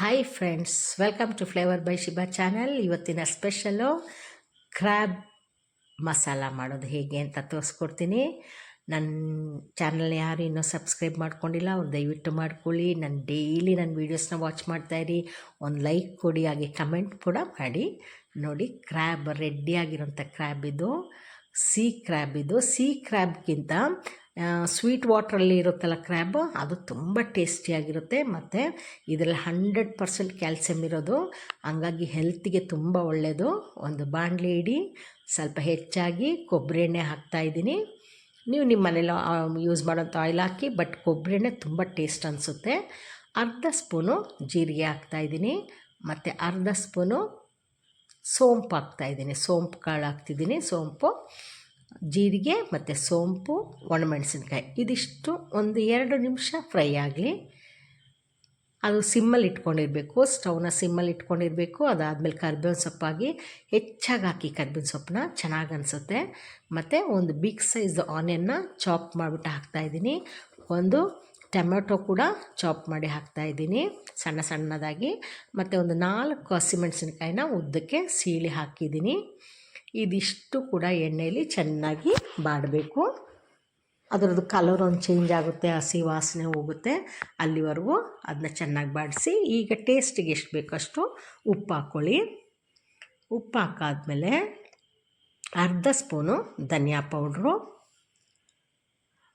Hi friends, welcome to flavour by Shiba channel. ಇವತ್ತಿನ special crab masala ಮಾಡೋದು ಹೇಗೆ ಅಂತ ತೋರಿಸ್ಕೊಡ್ತೀನಿ. ನನ್ನ ಚಾನಲ್ನ ಯಾರು ಇನ್ನೂ ಸಬ್ಸ್ಕ್ರೈಬ್ ಮಾಡ್ಕೊಂಡಿಲ್ಲ ಅವ್ರು ದಯವಿಟ್ಟು ಮಾಡ್ಕೊಳ್ಳಿ. ನಾನು ಡೈಲಿ ನನ್ನ ವೀಡಿಯೋಸ್ನ ವಾಚ್ ಮಾಡ್ತಾಯಿರಿ, ಒಂದು ಲೈಕ್ ಕೊಡಿ, ಹಾಗೆ ಕಮೆಂಟ್ ಕೂಡ ಮಾಡಿ. ನೋಡಿ, ಕ್ರ್ಯಾಬ್ ರೆಡಿಯಾಗಿರೋಂಥ ಕ್ರ್ಯಾಬ್ ಇದು, ಸಿ ಕ್ರ್ಯಾಬ್ಗಿಂತ ಸ್ವೀಟ್ ವಾಟ್ರಲ್ಲಿ ಇರುತ್ತಲ್ಲ ಕ್ರ್ಯಾಬ್, ಅದು ತುಂಬ ಟೇಸ್ಟಿಯಾಗಿರುತ್ತೆ. ಮತ್ತು ಇದರಲ್ಲಿ 100% ಕ್ಯಾಲ್ಸಿಯಮ್ ಇರೋದು, ಹಂಗಾಗಿ ಹೆಲ್ತಿಗೆ ತುಂಬ ಒಳ್ಳೆಯದು. ಒಂದು ಬಾಣಲಿ ಇಡಿ, ಸ್ವಲ್ಪ ಹೆಚ್ಚಾಗಿ ಕೊಬ್ಬರಿ ಎಣ್ಣೆ ಹಾಕ್ತಾಯಿದ್ದೀನಿ. ನೀವು ನಿಮ್ಮ ಮನೇಲಿ ಯೂಸ್ ಮಾಡೋಂಥ ಆಯಿಲ್ ಹಾಕಿ, ಬಟ್ ಕೊಬ್ಬರಿ ಎಣ್ಣೆ ತುಂಬ ಟೇಸ್ಟ್ ಅನಿಸುತ್ತೆ. ಅರ್ಧ ಸ್ಪೂನು ಜೀರಿಗೆ ಹಾಕ್ತಾಯಿದ್ದೀನಿ, ಮತ್ತು ಅರ್ಧ ಸ್ಪೂನು ಸೋಂಪು ಹಾಕ್ತಾಯಿದ್ದೀನಿ, ಸೋಂಪು ಕಾಳು ಹಾಕ್ತಿದ್ದೀನಿ. ಸೋಂಪು, ಜೀರಿಗೆ ಮತ್ತು ಸೋಂಪು, ಒಣಮೆಣಸಿನ್ಕಾಯಿ, ಇದಿಷ್ಟು ಒಂದು 2 ನಿಮಿಷ ಫ್ರೈ ಆಗಲಿ. ಅದು ಸಿಮ್ಮಲ್ಲಿ ಇಟ್ಕೊಂಡಿರಬೇಕು, ಸ್ಟವ್ನ ಸಿಮ್ಮಲ್ಲಿ ಇಟ್ಕೊಂಡಿರಬೇಕು. ಅದಾದಮೇಲೆ ಕರ್ಬೇವಿನ ಸೊಪ್ಪಾಗಿ ಹೆಚ್ಚಾಗಿ ಹಾಕಿ, ಕರ್ಬೇವಿನ ಸೊಪ್ಪನ್ನ ಚೆನ್ನಾಗಿ ಅನಿಸುತ್ತೆ. ಮತ್ತು ಒಂದು ಬಿಗ್ ಸೈಜ್ ಆನಿಯನ್ನ ಚಾಪ್ ಮಾಡಿಬಿಟ್ಟು ಹಾಕ್ತಾಯಿದ್ದೀನಿ. ಒಂದು ಟೊಮೆಟೊ ಕೂಡ ಚಾಪ್ ಮಾಡಿ ಹಾಕ್ತಾಯಿದ್ದೀನಿ ಸಣ್ಣ ಸಣ್ಣದಾಗಿ. ಮತ್ತು ಒಂದು 4 ಹಸಿಮೆಣಸಿನ್ಕಾಯಿನ ಉದ್ದಕ್ಕೆ ಸೀಳಿ ಹಾಕಿದ್ದೀನಿ. ಇದಿಷ್ಟು ಕೂಡ ಎಣ್ಣೆಯಲ್ಲಿ ಚೆನ್ನಾಗಿ ಬಾಡಬೇಕು. ಅದರದ್ದು ಕಲರ್ ಒಂದು ಚೇಂಜ್ ಆಗುತ್ತೆ, ಹಸಿ ವಾಸನೆ ಹೋಗುತ್ತೆ, ಅಲ್ಲಿವರೆಗೂ ಅದನ್ನ ಚೆನ್ನಾಗಿ ಬಾಡಿಸಿ. ಈಗ ಟೇಸ್ಟಿಗೆ ಎಷ್ಟು ಬೇಕಷ್ಟು ಉಪ್ಪು ಹಾಕ್ಕೊಳ್ಳಿ. ಉಪ್ಪು ಹಾಕಾದ್ಮೇಲೆ ಅರ್ಧ ಸ್ಪೂನು ಧನಿಯಾ ಪೌಡ್ರು,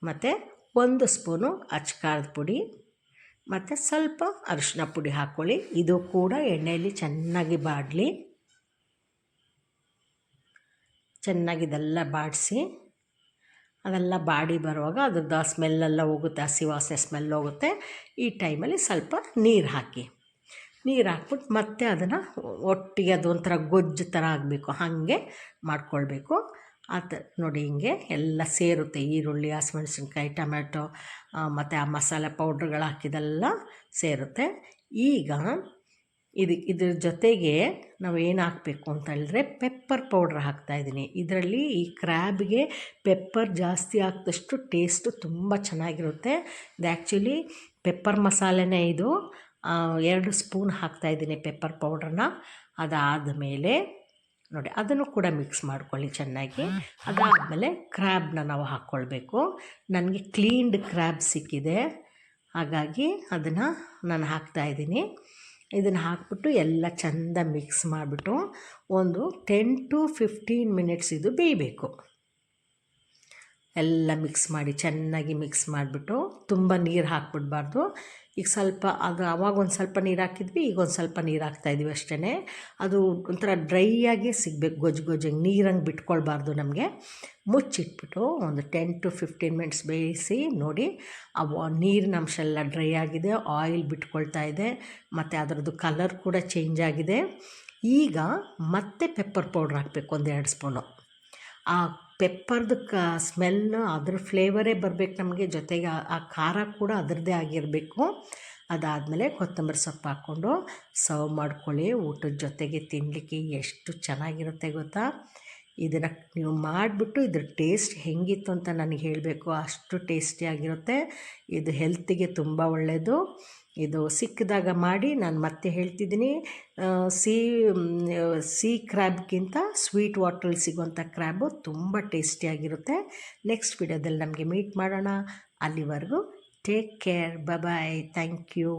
ಮತ್ತು 1 ಸ್ಪೂನು ಅಚ್ಕಾರದ ಪುಡಿ, ಮತ್ತು ಸ್ವಲ್ಪ ಅರಿಶಿನ ಪುಡಿ ಹಾಕ್ಕೊಳ್ಳಿ. ಇದು ಕೂಡ ಎಣ್ಣೆಯಲ್ಲಿ ಚೆನ್ನಾಗಿ ಬಾಡಲಿ. ಚೆನ್ನಾಗಿದೆಲ್ಲ ಬಾಡಿಸಿ, ಅದೆಲ್ಲ ಬಾಡಿ ಬರುವಾಗ ಅದ್ರದ್ದು ಸ್ಮೆಲ್ಲೆಲ್ಲ ಹೋಗುತ್ತೆ, ಹಸಿ ವಾಸನೆ ಸ್ಮೆಲ್ ಹೋಗುತ್ತೆ. ಈ ಟೈಮಲ್ಲಿ ಸ್ವಲ್ಪ ನೀರು ಹಾಕಿ, ನೀರು ಹಾಕ್ಬಿಟ್ಟು ಮತ್ತೆ ಅದನ್ನು ಒಟ್ಟಿಗೆ ಅದು ಒಂಥರ ಗೊಜ್ಜು ಥರ ಆಗಬೇಕು, ಹಾಗೆ ಮಾಡ್ಕೊಳ್ಬೇಕು. ನೋಡಿ, ಹಿಂಗೆ ಎಲ್ಲ ಸೇರುತ್ತೆ, ಈರುಳ್ಳಿ, ಹಸಿಮೆಣಸಿನ್ಕಾಯಿ, ಟೊಮೆಟೊ ಮತ್ತು ಆ ಮಸಾಲೆ ಪೌಡ್ರ್ಗಳು ಹಾಕಿದೆಲ್ಲ ಸೇರುತ್ತೆ. ಈಗ ಇದ್ರ ಜೊತೆಗೆ ನಾವು ಏನು ಹಾಕಬೇಕು ಅಂತ ಹೇಳಿದ್ರೆ ಪೆಪ್ಪರ್ ಪೌಡ್ರ್ ಹಾಕ್ತಾಯಿದ್ದೀನಿ. ಇದರಲ್ಲಿ ಈ ಕ್ರ್ಯಾಬ್ಗೆ ಪೆಪ್ಪರ್ ಜಾಸ್ತಿ ಹಾಕಿದಷ್ಟು ಟೇಸ್ಟು ತುಂಬ ಚೆನ್ನಾಗಿರುತ್ತೆ. ಇದು ಆ್ಯಕ್ಚುಲಿ ಪೆಪ್ಪರ್ ಮಸಾಲೆನೇ ಇದು. 2 ಸ್ಪೂನ್ ಹಾಕ್ತಾಯಿದ್ದೀನಿ ಪೆಪ್ಪರ್ ಪೌಡ್ರನ್ನ. ಅದಾದಮೇಲೆ ನೋಡಿ, ಅದನ್ನು ಕೂಡ ಮಿಕ್ಸ್ ಮಾಡ್ಕೊಳ್ಳಿ ಚೆನ್ನಾಗಿ. ಅದಾದಮೇಲೆ ಕ್ರ್ಯಾಬ್ನ ನಾವು ಹಾಕ್ಕೊಳ್ಬೇಕು. ನನಗೆ ಕ್ಲೀನ್ಡ್ ಕ್ರ್ಯಾಬ್ ಸಿಕ್ಕಿದೆ, ಹಾಗಾಗಿ ಅದನ್ನು ನಾನು ಹಾಕ್ತಾಯಿದ್ದೀನಿ. ಇದನ್ನು ಹಾಕ್ಬಿಟ್ಟು ಎಲ್ಲ ಚೆಂದ ಮಿಕ್ಸ್ ಮಾಡಿಬಿಟ್ಟು ಒಂದು 10 to 15 ಮಿನಿಟ್ಸ್ ಇದು ಬೇಯಬೇಕು. ಎಲ್ಲ ಮಿಕ್ಸ್ ಮಾಡಿ, ಚೆನ್ನಾಗಿ ಮಿಕ್ಸ್ ಮಾಡಿಬಿಟ್ಟು, ತುಂಬ ನೀರು ಹಾಕ್ಬಿಡ್ಬಾರ್ದು. ಈಗ ಸ್ವಲ್ಪ ಅದು ಆವಾಗ ಒಂದು ಸ್ವಲ್ಪ ನೀರು ಹಾಕಿದ್ವಿ, ಈಗ ಒಂದು ಸ್ವಲ್ಪ ನೀರು ಹಾಕ್ತಾಯಿದ್ವಿ ಅಷ್ಟೇ. ಅದು ಒಂಥರ ಡ್ರೈ ಆಗಿ ಸಿಗಬೇಕು, ಗೊಜ್ಜಂಗೆ ನೀರಂಗೆ ಬಿಟ್ಕೊಳ್ಬಾರ್ದು ನಮಗೆ. ಮುಚ್ಚಿಟ್ಬಿಟ್ಟು ಒಂದು 10 to 15 ಮಿನಿಟ್ಸ್ ಬೇಯಿಸಿ. ನೋಡಿ, ಆ ನೀರಿನ ಅಂಶ ಎಲ್ಲ ಡ್ರೈ ಆಗಿದೆ, ಆಯಿಲ್ ಬಿಟ್ಕೊಳ್ತಾ ಇದೆ, ಮತ್ತು ಅದರದ್ದು ಕಲರ್ ಕೂಡ ಚೇಂಜ್ ಆಗಿದೆ. ಈಗ ಮತ್ತೆ ಪೆಪ್ಪರ್ ಪೌಡ್ರ್ ಹಾಕಬೇಕು, ಒಂದು 2 ಸ್ಪೂನು. ಆ ಪೆಪ್ಪರ್ದು ಸ್ಮೆಲ್, ಅದ್ರ ಫ್ಲೇವರೇ ಬರಬೇಕು ನಮಗೆ, ಜೊತೆಗೆ ಆ ಖಾರ ಕೂಡ ಅದರದ್ದೇ ಆಗಿರಬೇಕು. ಅದಾದಮೇಲೆ ಕೊತ್ತಂಬರಿ ಸೊಪ್ಪು ಹಾಕ್ಕೊಂಡು ಸರ್ವ್ ಮಾಡ್ಕೊಳ್ಳಿ. ಊಟದ ಜೊತೆಗೆ ತಿನ್ನಲಿಕ್ಕೆ ಎಷ್ಟು ಚೆನ್ನಾಗಿರುತ್ತೆ ಗೊತ್ತಾ. ಇದನ್ನು ನೀವು ಮಾಡಿಬಿಟ್ಟು ಇದ್ರ ಟೇಸ್ಟ್ ಹೆಂಗಿತ್ತು ಅಂತ ನನಗೆ ಹೇಳಬೇಕು, ಅಷ್ಟು ಟೇಸ್ಟಿಯಾಗಿರುತ್ತೆ. ಇದು ಹೆಲ್ತಿಗೆ ತುಂಬ ಒಳ್ಳೆಯದು. ಇದು ಸಿಕ್ಕಿದಾಗ ಮಾಡಿ. ನಾನು ಮತ್ತೆ ಹೇಳ್ತಿದ್ದೀನಿ, ಸಿ ಕ್ರ್ಯಾಬ್ಗಿಂತ ಸ್ವೀಟ್ ವಾಟ್ರಲ್ಲಿ ಸಿಗುವಂಥ ಕ್ರ್ಯಾಬು ತುಂಬ ಟೇಸ್ಟಿಯಾಗಿರುತ್ತೆ. ನೆಕ್ಸ್ಟ್ ವಿಡಿಯೋದಲ್ಲಿ ನಮಗೆ ಮೀಟ್ ಮಾಡೋಣ. ಅಲ್ಲಿವರೆಗೂ take care, bye, thank you.